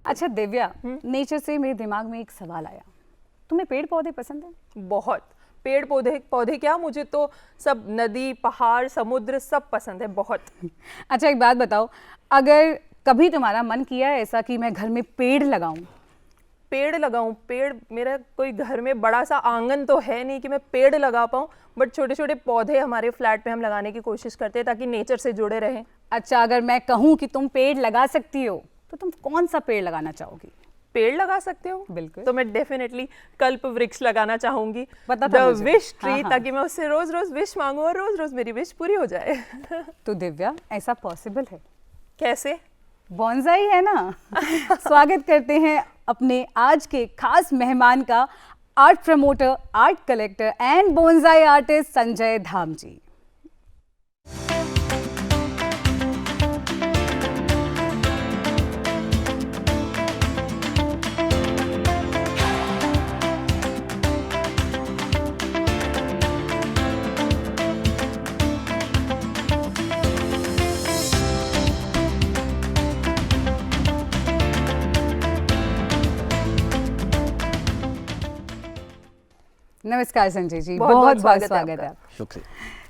अच्छा दिव्या, नेचर से मेरे दिमाग में एक सवाल आया, तुम्हें पेड़ पौधे पसंद है? बहुत। पेड़ पौधे पौधे क्या, मुझे तो सब नदी पहाड़ समुद्र सब पसंद है बहुत। अच्छा एक बात बताओ, अगर कभी तुम्हारा मन किया है ऐसा कि मैं घर में पेड़ लगाऊं? पेड़ लगाऊं? पेड़, मेरा कोई घर में बड़ा सा आंगन तो है नहीं कि मैं पेड़ लगा पाऊं, बट छोटे छोटे पौधे हमारे फ्लैट में हम लगाने की कोशिश करते हैं ताकि नेचर से जुड़े रहें। अच्छा, अगर मैं कहूं कि तुम पेड़ लगा सकती हो तो तुम कौन सा पेड़ लगाना चाहोगी? पेड़ लगा सकते हो? बिल्कुल। तो मैं डेफिनेटली कल्प वृक्ष लगाना चाहूंगी, पता द था मुझे। विश ट्री, हाँ, हाँ। ताकि मैं उससे रोज रोज विश मांगू और रोज रोज मेरी विश पूरी हो जाए। तो दिव्या, ऐसा पॉसिबल है? कैसे? बॉन्साई है ना। स्वागत करते हैं अपने आज के खास मेहमान का, art promoter, art collector and bonsai artist Sanjay Dham ji. नमस्कार संजय जी, बहुत बहुत स्वागत है। शुक्रिया।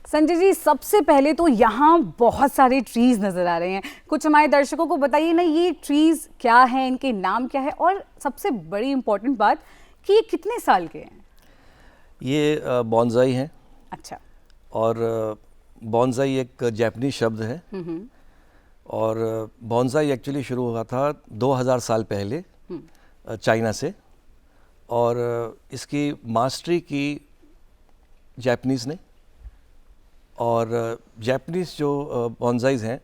संजय जी, सबसे पहले तो यहाँ बहुत सारे ट्रीज नजर आ रहे हैं, कुछ हमारे दर्शकों को बताइए ना, ये ट्रीज क्या है, इनके नाम क्या है, और सबसे बड़ी इंपॉर्टेंट बात कि ये कितने साल के हैं? ये बॉन्साई हैं। अच्छा। और बॉन्साई एक जापानी शब्द है, और बॉन्साई एक्चुअली शुरू हुआ था 2000 साल पहले चाइना से, और इसकी मास्टरी की जापानीज़ ने। और जापानीज़ जो बॉन्साइज हैं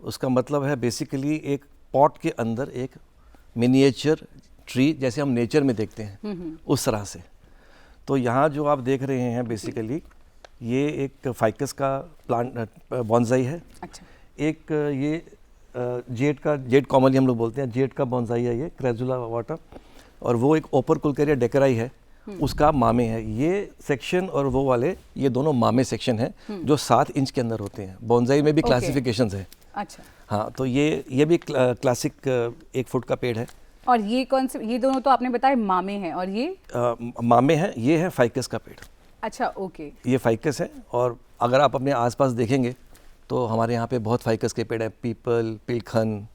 उसका मतलब है बेसिकली एक पॉट के अंदर एक मिनिएचर ट्री, जैसे हम नेचर में देखते हैं उस तरह से। तो यहाँ जो आप देख रहे हैं बेसिकली ये एक फाइकस का प्लांट बॉन्साई है। अच्छा। एक ये जेड कॉमनली हम लोग बोलते हैं, जेड का बॉन्साई है ये, क्रेजुला वाटर। और वो एक ओपर कुलकेरिया डेकराई है, उसका मामे है। ये सेक्शन और वो वाले, ये दोनों मामे सेक्शन हैं जो 7 इंच के अंदर होते हैं। बॉन्साई में भी क्लासिफिकेशंस है। अच्छा। हाँ, तो ये भी क्लासिक 1 फुट का पेड़ है। और ये कौन से, ये दोनों तो आपने बताया मामे हैं, और ये मामे हैं, ये है फाइकस का पेड़। अच्छा, ओके। ये फाइकस है, और अगर आप अपने आसपास देखेंगे तो हमारे यहाँ पे बहुत फाइकस के पेड़ हैं, पीपल, पिलखन,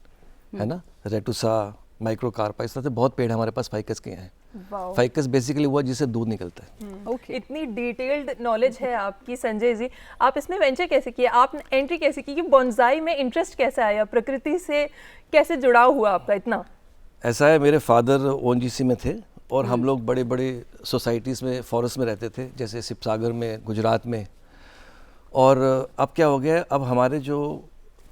है ना, रेटुसा, माइक्रोकार्पा, इस तरह से बहुत पेड़ हमारे पास फाइकस के हैं। फाइकस बेसिकली वो जिससे दूध निकलता है। ओके। इतनी डिटेल्ड नॉलेज है आपकी संजय जी, आप इसमें वेंचर कैसे किया, आप एंट्री कैसे की, कि बॉन्साई में इंटरेस्ट कैसे आया, प्रकृति से कैसे जुड़ाव हुआ आपका इतना? ऐसा है, मेरे फादर ओएनजीसी में थे, और हम लोग बड़े बड़े सोसाइटीज़ में, फॉरेस्ट में रहते थे, जैसे शिवसागर में, गुजरात में। और अब क्या हो गया, अब हमारे जो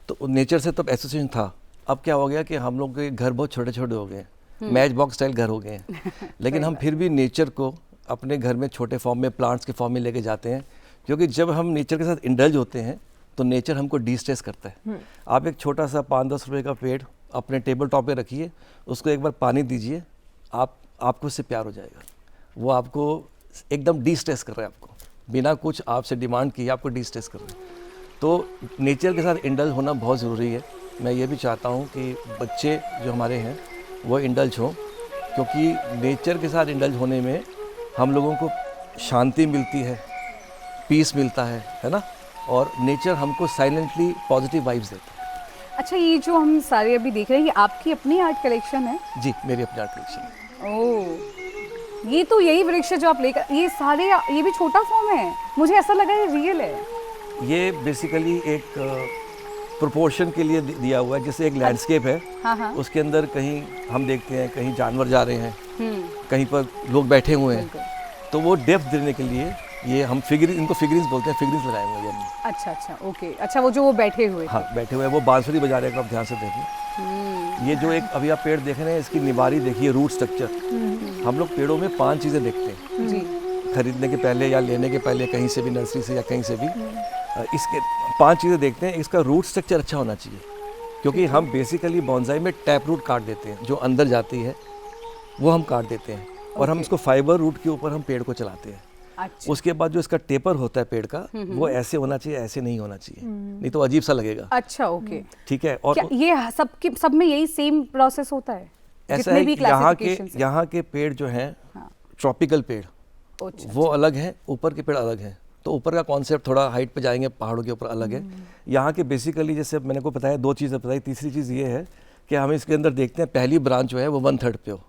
तो नेचर से तब एसोसिएशन था, अब क्या हो गया कि हम लोग के घर बहुत छोटे छोटे हो गए, मैच बॉक्स स्टाइल घर हो गए हैं। लेकिन हम फिर भी नेचर को अपने घर में छोटे फॉर्म में, प्लांट्स के फॉर्म में लेके जाते हैं, क्योंकि जब हम नेचर के साथ इंडल्ज होते हैं तो नेचर हमको डिस्ट्रेस करता है। आप एक छोटा सा 5-10 रुपये का पेड़ अपने टेबल टॉप पे रखिए, उसको एक बार पानी दीजिए, आपको उससे प्यार हो जाएगा। वो आपको एकदम डिस्ट्रेस कर रहा है, आपको बिना कुछ आपसे डिमांड किए आपको डिस्ट्रेस कर रहा है। तो नेचर के साथ इंडल्ज होना बहुत ज़रूरी है। मैं ये भी चाहता हूँ कि बच्चे जो हमारे हैं वो इंडल्ज हों, क्योंकि नेचर के साथ इंडल्ज होने में हम लोगों को शांति मिलती है, पीस मिलता है ना, और नेचर हमको साइलेंटली पॉजिटिव वाइब्स देता है। अच्छा, ये जो हम सारे अभी देख रहे हैं, ये आपकी अपनी आर्ट कलेक्शन है? जी, मेरी अपनी आर्ट कलेक्शन है। ओह, ये तो यही वृक्ष है जो आप लेकर, ये सारे, ये भी छोटा फॉर्म है, मुझे ऐसा लगा ये रियल है। ये बेसिकली एक प्रोपोर्शन के लिए दिया हुआ है, जैसे एक लैंडस्केप है। हाँ। उसके अंदर कहीं हम देखते हैं कहीं जानवर जा रहे हैं, कहीं पर लोग बैठे हुए हैं, तो वो डेप्थ देने के लिए ये हम इनको फिगरिंग्स बोलते हैं, फिगरिंग्स लगाए हुए हैं। अच्छा, ओके। अच्छा, वो जो वो बैठे हुए, हाँ, बैठे हुए हैं, वो बांसुरी बजा रहे हैं, आप ध्यान से देखिए। ये जो एक अभी आप पेड़ देख रहे हैं, इसकी निवारी देखिए, रूट स्ट्रक्चर। हम लोग पेड़ों में 5 चीज़ें देखते हैं जी, खरीदने के पहले या लेने के पहले, कहीं से भी, नर्सरी से या कहीं से भी। इसके 5 चीज़ें देखते हैं। इसका रूट स्ट्रक्चर अच्छा होना चाहिए, क्योंकि हम बेसिकली बॉन्साई में टैप रूट काट देते हैं, जो अंदर जाती है वो हम काट देते हैं, और हम इसको फाइबर रूट के ऊपर हम पेड़ को चलाते हैं। अच्छा। उसके बाद जो इसका टेपर होता है पेड़ का, वो ऐसे होना चाहिए, ऐसे नहीं होना चाहिए, नहीं तो अजीब सा लगेगा। अच्छा, ओके। ठीक है। और क्या ये सब में यही सेम प्रोसेस होता है? ऐसा जितने है भी कि यहाँ classifications हैं। यहाँ के पेड़ जो हैं हाँ। ट्रॉपिकल पेड़ अच्छा, वो अलग हैं, ऊपर के पेड़ अलग हैं। तो ऊपर का कॉन्सेप्ट थोड़ा हाइट पे जाएंगे, पहाड़ों के ऊपर अलग है। यहाँ के बेसिकली जैसे मैंने को बताया, 2 चीज़ें बताई, तीसरी चीज़ ये है कि हम इसके अंदर देखते हैं पहली ब्रांच जो है वो 1/3 पे हो,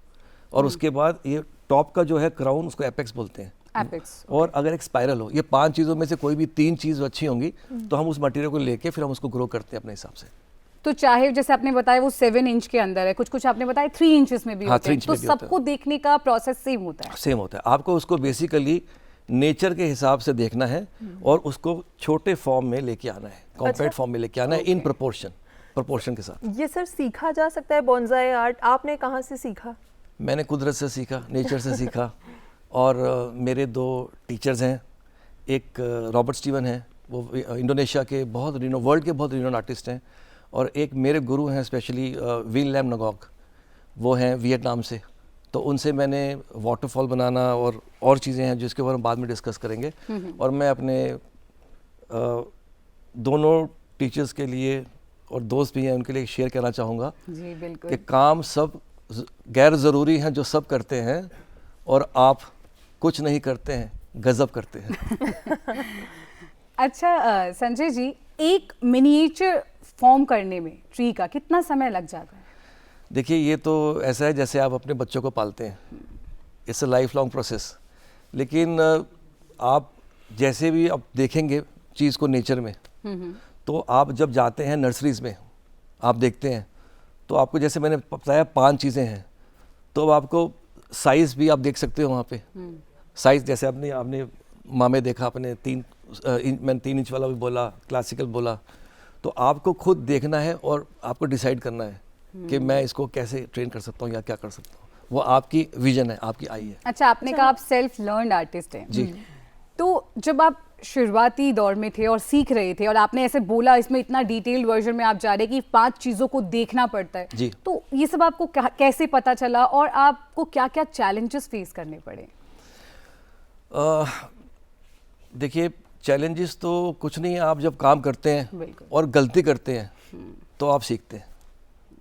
और उसके बाद ये टॉप का जो है क्राउन, उसको एपेक्स बोलते हैं। एपेक्स। और अगर एक स्पाइरल हो, ये 5 चीज़ों में से कोई भी 3 चीज़ अच्छी होंगी तो हम उस मटेरियल को लेके फिर हम उसको ग्रो करते हैं अपने हिसाब से। तो चाहे जैसे आपने बताया वो 7 इंच के अंदर है, कुछ कुछ आपने बताया 3 इंचेस में भी हाँ, होते 3 हैं, इंच तो में भी होता है। सबको देखने का प्रोसेस सेम होता है। सेम होता है। आपको उसको बेसिकली नेचर के हिसाब से देखना है और उसको छोटे फॉर्म में लेके आना है, कॉम्पैक्ट फॉर्म में लेके आना है, इन प्रोपोर्शन के साथ। ये सर सीखा जा सकता है बॉन्साई आर्ट? आपने कहाँ से सीखा? मैंने कुदरत से सीखा, नेचर से सीखा। और मेरे 2 टीचर्स हैं, एक रॉबर्ट स्टीवन हैं, वो इंडोनेशिया के बहुत वर्ल्ड के बहुत रिनोन आर्टिस्ट हैं, और एक मेरे गुरु हैं स्पेशली विन लैम नगॉक, वो हैं वियतनाम से। तो उनसे मैंने वाटरफॉल बनाना और चीज़ें हैं जिसके बारे में बाद में डिस्कस करेंगे। और मैं अपने दोनों टीचर्स के लिए और दोस्त भी हैं उनके लिए शेयर करना चाहूँगा जी बिल्कुल। कि काम सब गैर ज़रूरी हैं जो सब करते हैं, और आप कुछ नहीं करते हैं, गजब करते हैं। अच्छा संजय जी, एक मिनिएचर फॉर्म करने में ट्री का कितना समय लग जाता है? देखिए, ये तो ऐसा है जैसे आप अपने बच्चों को पालते हैं, it's a life long process. लेकिन आप जैसे भी आप देखेंगे चीज़ को नेचर में, तो आप जब जाते हैं नर्सरीज़ में, आप देखते हैं तो आपको, जैसे मैंने बताया 5 चीज़ें हैं, तो अब आपको साइज़ भी आप देख सकते हो वहाँ पे। साइज़ जैसे आपने मामे देखा, आपने 3 इंच वाला भी बोला, क्लासिकल बोला, तो आपको खुद देखना है और आपको डिसाइड करना है कि मैं इसको कैसे ट्रेन कर सकता हूँ या क्या कर सकता हूँ। वो आपकी विजन है, आपकी आई है। अच्छा, आपने कहा आप सेल्फ लर्नड आर्टिस्ट हैं। जी। तो जब आप शुरुआती दौर में थे और सीख रहे थे, और आपने ऐसे बोला इसमें इतना डिटेल्ड वर्जन में आप जा रहे हैं कि 5 चीज़ों को देखना पड़ता है, जी। तो ये सब आपको कैसे पता चला और आपको क्या क्या चैलेंजेस फेस करने पड़े? देखिए, चैलेंजेस तो कुछ नहीं है। आप जब काम करते हैं बिल्कुल। और गलती करते हैं तो आप सीखते हैं।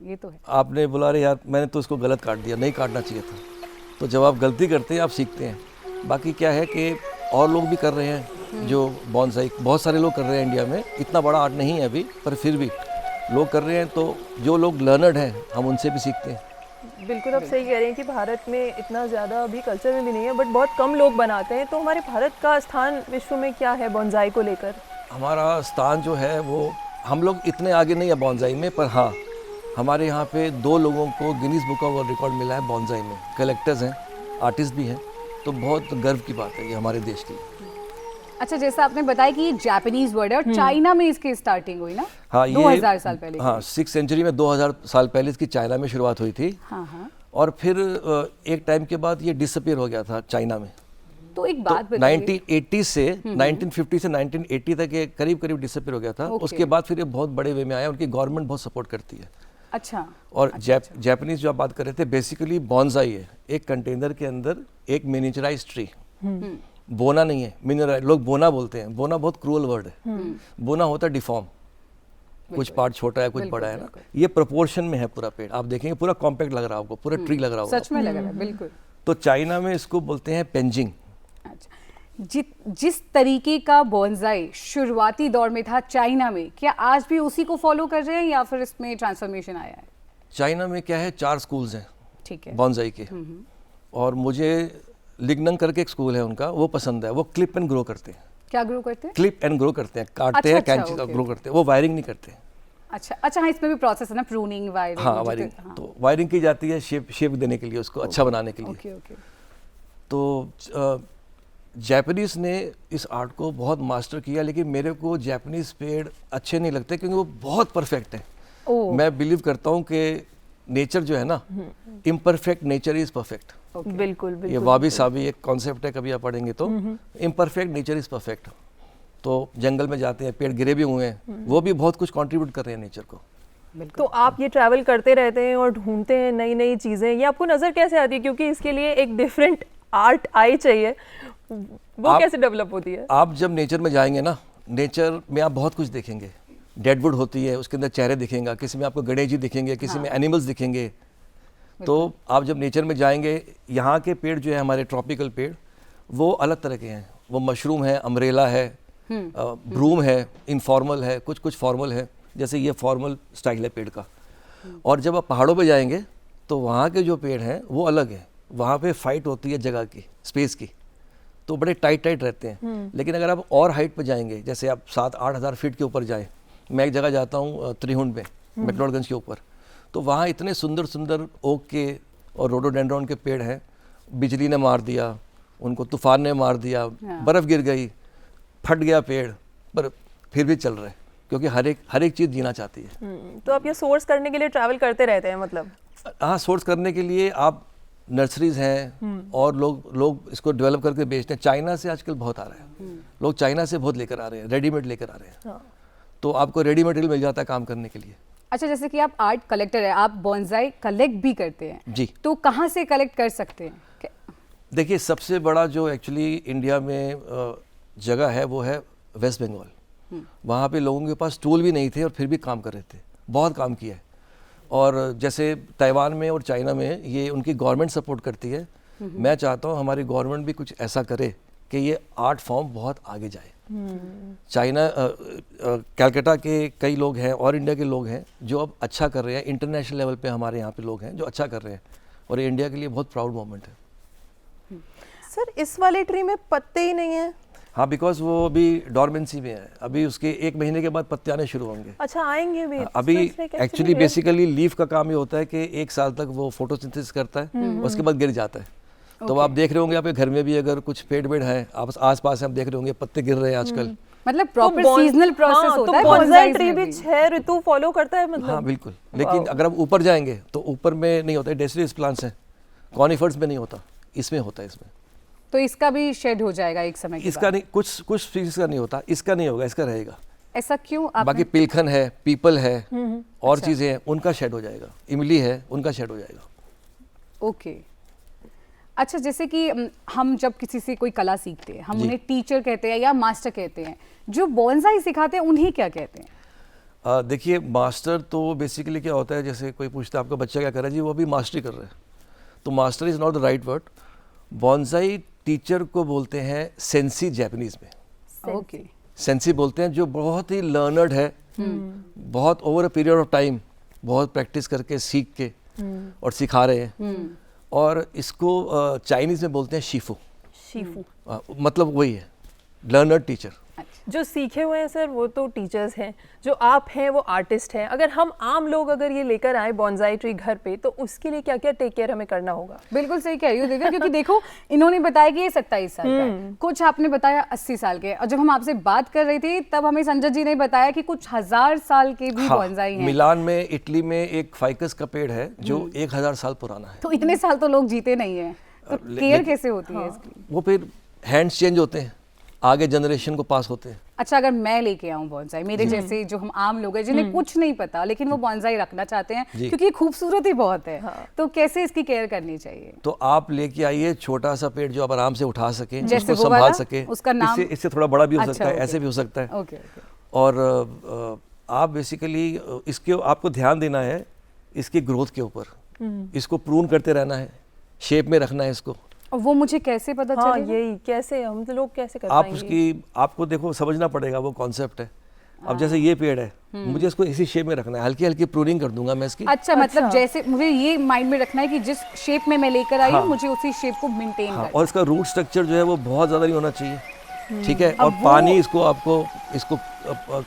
ये तो है। आपने बोला अरे यार मैंने तो इसको गलत काट दिया, नहीं काटना चाहिए था। तो जब आप गलती करते हैं आप सीखते हैं। बाकी क्या है कि और लोग भी कर रहे हैं जो बॉन्साई, बहुत सारे लोग कर रहे हैं इंडिया में। इतना बड़ा आर्ट नहीं है अभी, पर फिर भी लोग कर रहे हैं। तो जो लोग लर्नर्ड हैं हम उनसे भी सीखते हैं। बिल्कुल, आप सही कह रहे हैं कि भारत में इतना ज़्यादा अभी कल्चर में भी नहीं है, बट बहुत कम लोग बनाते हैं। तो हमारे भारत का स्थान विश्व में क्या है बॉन्साई को लेकर? हमारा स्थान जो है वो, हम लोग इतने आगे नहीं है बॉन्साई में, पर हाँ हमारे यहाँ पे 2 लोगों को Guinness book of world record मिला है बॉन्साई में। कलेक्टर्स हैं, आर्टिस्ट भी हैं, तो बहुत गर्व की बात है ये हमारे देश की। अच्छा, जैसा आपने बताया कि ये जापानीज वर्ड है और चाइना में इसकी स्टार्टिंग हुई ना? हाँ, ये 2000 साल पहले। हाँ, 6th सेंचुरी में 2000 साल पहले इसकी चाइना में शुरुआत हुई थी। हाँ हाँ। और फिर एक टाइम के बाद ये डिसअपीयर हो गया था चाइना में। तो एक तो बात बताइए। 1980 से 1950 से 1980 तक ये करीब करीब डिसअपीयर हो गया था। Okay. उसके बाद फिर ये बहुत बड़े वे में आया। उनकी गवर्नमेंट बहुत सपोर्ट करती है। अच्छा। और जापानीज जो आप बात कर रहे थे, बेसिकली बॉन्साई है एक कंटेनर के अंदर एक मिनिएचराइज्ड ट्री। बोना नहीं है, मिनिएचराइज। लोग बोना बोलते हैं, बोना बहुत क्रूअल वर्ड है। बोना होता है डिफॉर्म, कुछ पार्ट छोटा है कुछ बड़ा है ना। ये प्रोपोर्शन में है पूरा पेड़। आप देखेंगे पूरा कॉम्पैक्ट लग रहा है आपको, पूरा ट्री लग रहा होगा। सच में लग रहा है, बिल्कुल। तो चाइना में इसको बोलते हैं पेंजिंग। अच्छा, जिस तरीके का बॉन्साई शुरुआती दौर में था चाइना में, क्या आज भी उसी को फॉलो कर रहे हैं या फिर इसमें ट्रांसफॉर्मेशन आया है? चाइना में क्या है, 4 स्कूल्स हैं ठीक है। बॉन्साई के। और मुझे लिग्नन करके एक स्कूल है उनका, वो पसंद है। वो क्लिप एंड ग्रो करते हैं। क्या ग्रो करते हैं? क्लिप एंड ग्रो करते हैं, काटते हैं, कैंची का ग्रो करते हैं। वो वायरिंग नहीं करते। अच्छा अच्छा, हाँ, इसमें भी प्रोसेस है ना, प्रूनिंग, वायरिंग। हाँ, वायरिंग। तो वायरिंग की जाती है शेप देने के लिए, उसको अच्छा बनाने के लिए। Okay okay. तो जापानीज ने इस आर्ट को बहुत मास्टर किया, लेकिन मेरे को जापानीज पेड़ अच्छे नहीं लगते क्योंकि वो बहुत परफेक्ट है। मैं बिलीव करता हूँ कि नेचर जो है ना, इम्परफेक्ट नेचर इज परफेक्ट। बिल्कुल बिल्कुल। ये वाबी साबी एक कॉन्सेप्ट है, कभी आप पढ़ेंगे तो। Imperfect nature is perfect. तो जंगल में जाते हैं, पेड़ गिरे भी हुए हैं, वो भी बहुत कुछ कंट्रीब्यूट कर रहे हैं नेचर को। तो आप ये ट्रैवल करते रहते हैं और ढूंढते हैं नई नई चीज़ें, ये आपको नज़र कैसे आती है? क्योंकि इसके लिए एक डिफरेंट आर्ट आई चाहिए, वो कैसे डेवलप होती है? आप जब नेचर में जाएंगे ना, नेचर में आप बहुत कुछ देखेंगे। डेडवुड होती है, उसके अंदर चेहरे दिखेंगे, किसी में आपको गणेश जी दिखेंगे, किसी में एनिमल्स दिखेंगे। तो आप जब नेचर में जाएंगे, यहाँ के पेड़ जो है हमारे ट्रॉपिकल पेड़, वो अलग तरह के हैं। वो मशरूम है, अम्ब्रेला है, ब्रूम है, इनफॉर्मल है, कुछ कुछ फॉर्मल है। जैसे ये फॉर्मल स्टाइल है पेड़ का। और जब आप पहाड़ों पे जाएंगे तो वहाँ के जो पेड़ हैं वो अलग हैं। वहाँ पे फाइट होती है जगह की, स्पेस की, तो बड़े टाइट रहते हैं। लेकिन अगर आप और हाइट पे जाएंगे, जैसे आप 7-8 हज़ार फीट के ऊपर जाएं, मैं एक जगह जाता हूँ त्रिहुंड में, मैक्लोडगंज के ऊपर, तो वहाँ इतने सुंदर सुंदर ओक के और रोडोडेंड्रॉन के पेड़ हैं। बिजली ने मार दिया उनको, तूफान ने मार दिया, बर्फ़ गिर गई, फट गया पेड़, पर फिर भी चल रहे हैं, क्योंकि हर एक चीज़ जीना चाहती है। तो आप ये सोर्स करने के लिए ट्रैवल करते रहते हैं मतलब? हाँ, सोर्स करने के लिए आप नर्सरीज हैं और लोग इसको डेवलप करके बेचते हैं। चाइना से आजकल बहुत आ रहा है, लोग चाइना से बहुत लेकर आ रहे हैं, रेडीमेड लेकर आ रहे हैं। हाँ। तो आपको रेडी मटेरियल मिल जाता है काम करने के लिए। अच्छा, जैसे कि आप आर्ट कलेक्टर है, आप बॉन्साई कलेक्ट भी करते हैं जी। तो कहाँ से कलेक्ट कर सकते हैं? देखिए, सबसे बड़ा जो एक्चुअली इंडिया में जगह है वो है वेस्ट बंगाल। वहाँ पे लोगों के पास टूल भी नहीं थे और फिर भी काम कर रहे थे, बहुत काम किया है। और जैसे ताइवान में और चाइना में ये उनकी गवर्नमेंट सपोर्ट करती है। मैं चाहता हूँ हमारी गवर्नमेंट भी कुछ ऐसा करे कि ये आर्ट फॉर्म बहुत आगे जाए। चाइना, कलकत्ता के कई लोग हैं और इंडिया के लोग हैं जो अब अच्छा कर रहे हैं। इंटरनेशनल लेवल पे हमारे यहाँ पे लोग हैं जो अच्छा कर रहे हैं, और ये इंडिया के लिए बहुत प्राउड मोमेंट है। सर, इस वाले ट्री में पत्ते ही नहीं है? हाँ, बिकॉज वो अभी डॉर्मेंसी में है। अभी उसके 1 महीने के बाद पत्ते आने शुरू होंगे। अच्छा, आएंगे भी? अभी एक्चुअली बेसिकली लीफ का काम ये होता है कि 1 साल तक वो फोटोसिंथेसिस करता है, उसके बाद गिर जाता है। तो आप देख रहे होंगे आपके घर में भी अगर कुछ पेड़ है आप आस-पास आप देख रहे होंगे पत्ते गिर रहे हैं आजकल। मतलब प्रॉपर सीजनल प्रोसेस होता है। तो बॉन्साई ट्री भी 6 ऋतु फॉलो करता है मतलब? हाँ बिल्कुल, लेकिन अगर आप ऊपर जाएंगे तो ऊपर में नहीं होता है, डेसिडियस प्लांट्स हैं, कॉनिफर्स में नहीं होता, इसमें होता है। इसमें तो इसका भी शेड हो जाएगा एक समय के इसका बाद? नहीं, कुछ स्पीशीज का नहीं होता, इसका नहीं होगा, इसका रहेगा। ऐसा क्यों? बाकी पिलखन है, पीपल है, और चीजें हैं, उनका शेड हो जाएगा। इमली है, उनका शेड हो जाएगा। ओके। अच्छा, जैसे कि हम जब किसी से कोई कला सीखते हैं, हम उन्हें टीचर कहते हैं या मास्टर कहते हैं, जो बॉन्साई सिखाते हैं उन्हें क्या कहते हैं? देखिए, मास्टर तो बेसिकली क्या होता है, जैसे कोई पूछता है आपका बच्चा क्या कर रहा है, जी वो अभी मास्टरी कर रहा है, तो master is not the right word. Bonsai teacher को बोलते हैं सेंसी, जापानीज में। ओके। सेंसी बोलते हैं जो बहुत ही लर्नर्ड है, बहुत over a period of time बहुत प्रैक्टिस करके सीख के और सिखा रहे हैं। और इसको चाइनीज में बोलते हैं शीफू। शीफू मतलब वही है, लर्नर्ड टीचर। जो सीखे हुए हैं सर वो तो टीचर्स हैं, जो आप हैं वो आर्टिस्ट हैं। अगर हम आम लोग अगर ये लेकर आए बॉन्साई ट्री घर पे, तो उसके लिए क्या क्या टेक केयर हमें करना होगा? बिल्कुल सही कह रही हो दीदी, क्योंकि देखो इन्होंने बताया कि ये 27 साल का है, कुछ आपने बताया 80 साल के, और जब हम आपसे बात कर रही थी तब हमें संजय जी ने बताया कि कुछ 1000 साल के भी बॉन्साई हैं। मिलान में, इटली में एक फाइकस का पेड़ है जो 1000 साल पुराना है। तो इतने साल तो लोग जीते नहीं है, तो केयर कैसे होती है इसकी? वो फिर हैंड्स चेंज होते हैं, आगे जनरेशन को पास होते हैं। अच्छा, अगर मैं लेके आऊं बॉन्साई, मेरे जैसे जो हम आम लोग हैं जिन्हें कुछ नहीं पता लेकिन वो बॉन्साई रखना चाहते हैं क्योंकि खूबसूरत ही बहुत है, तो कैसे इसकी केयर करनी चाहिए? तो आप लेके आइए छोटा सा पेड़ जो आप आराम से उठा सके, जैसे उसको वो संभाल वाला? सके। उसका नाम? इससे थोड़ा बड़ा भी हो अच्छा, सकता है, ओके। ऐसे भी हो सकता है। ओके। और आप बेसिकली इसके आपको ध्यान देना है इसकी ग्रोथ के ऊपर, इसको प्रून करते रहना है, शेप में रखना है इसको। और वो मुझे कैसे पता हाँ, चलेगा? यही कैसे हम तो लोग कैसे कर आप पाएंगे? उसकी, आपको देखो समझना पड़ेगा, वो कॉन्सेप्ट है। अब जैसे ये पेड़ है, मुझे इसको इसी शेप में रखना है, हल्की हल्की प्रूनिंग कर दूंगा मैं इसकी। अच्छा, मतलब जैसे मुझे ये माइंड में रखना है कि जिस शेप में मैं लेकर आई हूँ, हाँ। मुझे उसी शेप को मेंटेन हाँ, करना और इसका रूट स्ट्रक्चर जो है वो बहुत ज़्यादा नहीं होना चाहिए, ठीक है। और अब वो- पानी इसको आपको इसको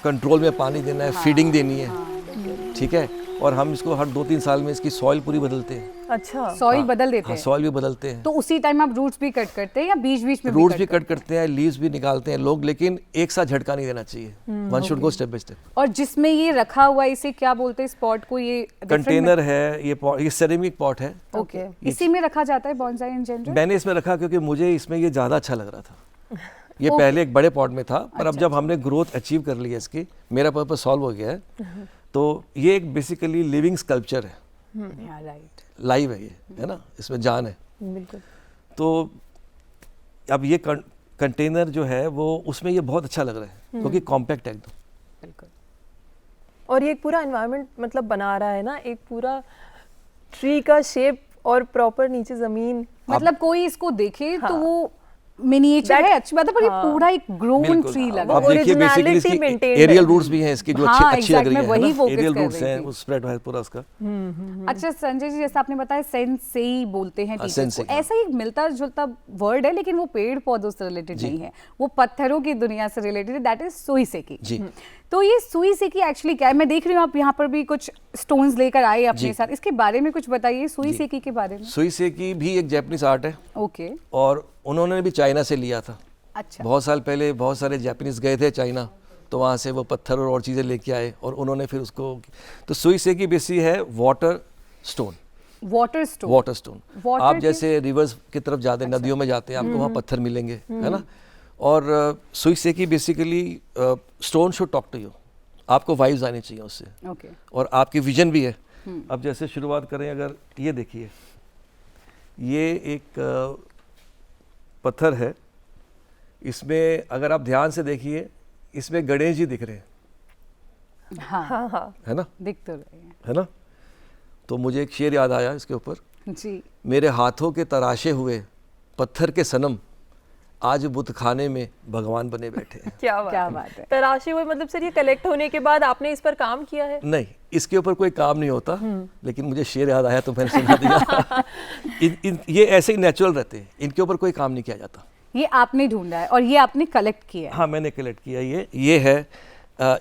कंट्रोल में पानी देना है, फीडिंग देनी है, ठीक है। और हम इसको हर 2-3 साल में इसकी सॉइल पूरी बदलते हैं। अच्छा, सॉइल बदल देते हाँ, हैं? सॉइल भी बदलते हैं। तो उसी टाइम आप रूट्स भी कट करते हैं या बीच बीच में रूट्स भी कट करते हैं, लीव्स भी निकालते हैं लोग, लेकिन एक साथ झटका नहीं देना चाहिए। One should go step by step. और जिसमें ये रखा हुआ है, इसे क्या बोलते हैं, स्पॉट को? ये कंटेनर है, ये सेरेमिक पॉट है। ओके। इसी में रखा जाता है बॉन्साई इन जनरल? मैंने इसमें रखा क्योंकि मुझे इसमें ये ज़्यादा अच्छा लग रहा था। ये पहले एक बड़े पॉट में था, पर अब जब हमने ग्रोथ अचीव कर ली है इसकी, मेरा पर्पस सॉल्व हो गया है। तो ये एक बेसिकली लिविंग स्कल्पचर है, राइट, लाइव है ये, है ना, इसमें जान है। बिल्कुल। तो अब ये कंटेनर जो है वो, उसमें ये बहुत अच्छा लग रहा है क्योंकि कॉम्पैक्ट है एकदम। बिल्कुल। और ये एक पूरा एनवायरनमेंट मतलब बना रहा है ना, एक पूरा ट्री का शेप और प्रॉपर नीचे जमीन। मतलब कोई इसको देखे तो वो मिनिएचर That- है, अच्छी बात है, पर ये पूरा एक ग्रोन बिल्कुल। ट्री लगा आप है। देखिए बेसिकली originality इसकी maintained एरियल है। रूट्स भी हैं इसकी जो हाँ, अच्छी लग exact, रही मैं है वही ना, focus एरियल कर रूट्स रही हैं, थी। वो स्प्रेड है पूरा उसका। अच्छा संजय जी, जैसा आपने बताया सेंसेई बोलते हैं टीचर्स सेंसेई, को, ऐसा ही एक मिलता जुलता वर्ड है, लेकिन वो पेड़ पौधों से रिलेटेड नहीं है, वो पत्थरों की दुनिया से रिलेटेड है, दैट इज सुईसेकी। जी। तो ये सुईसेकी एक्चुअली क्या है? मैं देख रही हूँ आप यहाँ पर भी कुछ स्टोन्स लेकर आए अपने जी। साथ, इसके बारे में कुछ बताइए, सुईसेकी के बारे में। सुईसेकी भी एक जापानीज आर्ट है ओके, और उन्होंने भी चाइना से लिया था। अच्छा, बहुत साल पहले बहुत सारे जापानीज गए थे चाइना, तो वहाँ से वो पत्थर और चीज़ें लेके आए और उन्होंने फिर उसको, तो सुईसेकी बेसिकली है water stone. Water stone. Water stone, Water आप के- जैसे रिवर्स की तरफ जाते हैं, नदियों में जाते हैं, आपको वहाँ पत्थर मिलेंगे, है ना। और suiseki basically stone should talk to you, आपको वाइब्स आनी चाहिए उससे, ओके, और आपकी विजन भी है। अब जैसे शुरुआत करें, अगर ये देखिए, ये एक पत्थर है, इसमें अगर आप ध्यान से देखिए, इसमें गणेश जी दिख रहे हैं, हाँ, हाँ हाँ। है ना, दिख तो रहे हैं है ना। तो मुझे एक शेर याद आया इसके ऊपर, जी। मेरे हाथों के तराशे हुए पत्थर के सनम, आज बुत खाने में भगवान बने बैठे हैं। क्या बात क्या है। बात है। तराशे हुए मतलब सर ये कलेक्ट होने के बाद आपने इस पर काम किया है? नहीं, इसके ऊपर कोई काम नहीं होता, लेकिन मुझे शेर याद आया तो मैंने सुना दिया। ये ऐसे ही नेचुरल रहते हैं, इनके ऊपर कोई काम नहीं किया जाता। ये आपने ढूंढा है और ये आपने कलेक्ट किया है? हाँ, मैंने कलेक्ट किया। ये है,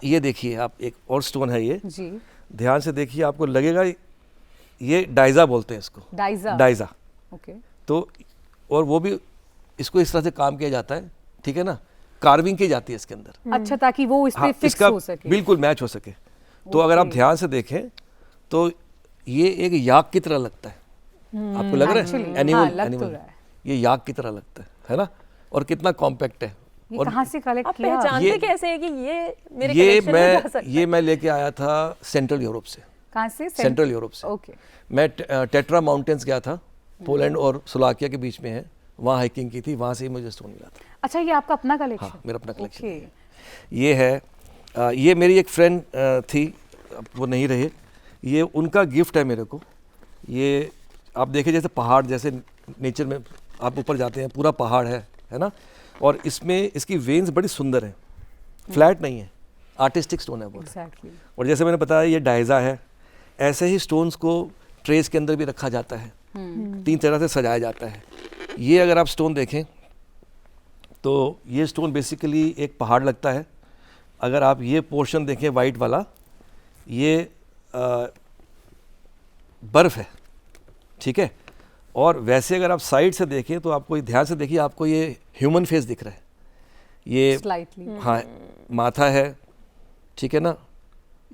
ये देखिए आप, एक और स्टोन है ये, जी। ध्यान से देखिए, आपको लगेगा ये डाइजा बोलते हैं इसको, डाइजा। डाइजा। ओके, तो और वो भी इसको इस तरह से काम किया जाता है, ठीक है ना, कार्विंग की जाती है इसके अंदर। अच्छा, ताकि वो इस पे हाँ, फिक्स इसका हो सके। बिल्कुल मैच हो सके। तो अगर आप Okay. ध्यान से देखें तो ये एक याक की तरह लगता है, आपको लग रहा Actually, है? हाँ, एनिमल, लग तो एनिमल, रहा है। ये याक की तरह लगता है ना, और कितना कॉम्पैक्ट है। ये और कहाँ से कलेक्ट आप किया? पहचानते ये- कैसे हैं कि ये मेरे कलेक्शन में जा सकता है? ये मैं लेके आया था सेंट्रल यूरोप से, कहाँ से? सेंट्रल यूरोप से। ओके, मैं टेट्रा माउंटेन्स गया था, पोलैंड और स्लोवाकिया के बीच में है, वहाँ हाइकिंग की थी, वहाँ से ही मुझे स्टोन मिला था। अच्छा, ये आपका अपना कलेक्शन? हाँ, मेरा अपना कलेक्शन ओके, है। ये है, ये मेरी एक फ्रेंड थी, अब वो नहीं रहे, ये उनका गिफ्ट है मेरे को। ये आप देखिए, जैसे पहाड़, जैसे नेचर में आप ऊपर जाते हैं, पूरा पहाड़ है ना, और इसमें इसकी वेन्स बड़ी सुंदर हैं, फ्लैट नहीं है, आर्टिस्टिक स्टोन है बहुत। एग्जैक्टली। और जैसे मैंने बताया, ये डायजा है, ऐसे ही स्टोन्स को ट्रेस के अंदर भी रखा जाता है, 3 तरह से सजाया जाता है। ये अगर आप स्टोन देखें तो ये स्टोन बेसिकली एक पहाड़ लगता है। अगर आप ये पोर्शन देखें वाइट वाला, ये बर्फ़ है, ठीक है। और वैसे अगर आप साइड से देखें तो आपको ध्यान से देखिए, आपको ये ह्यूमन फेस दिख रहा है, ये स्लाइटली। हाँ, माथा है, ठीक है ना,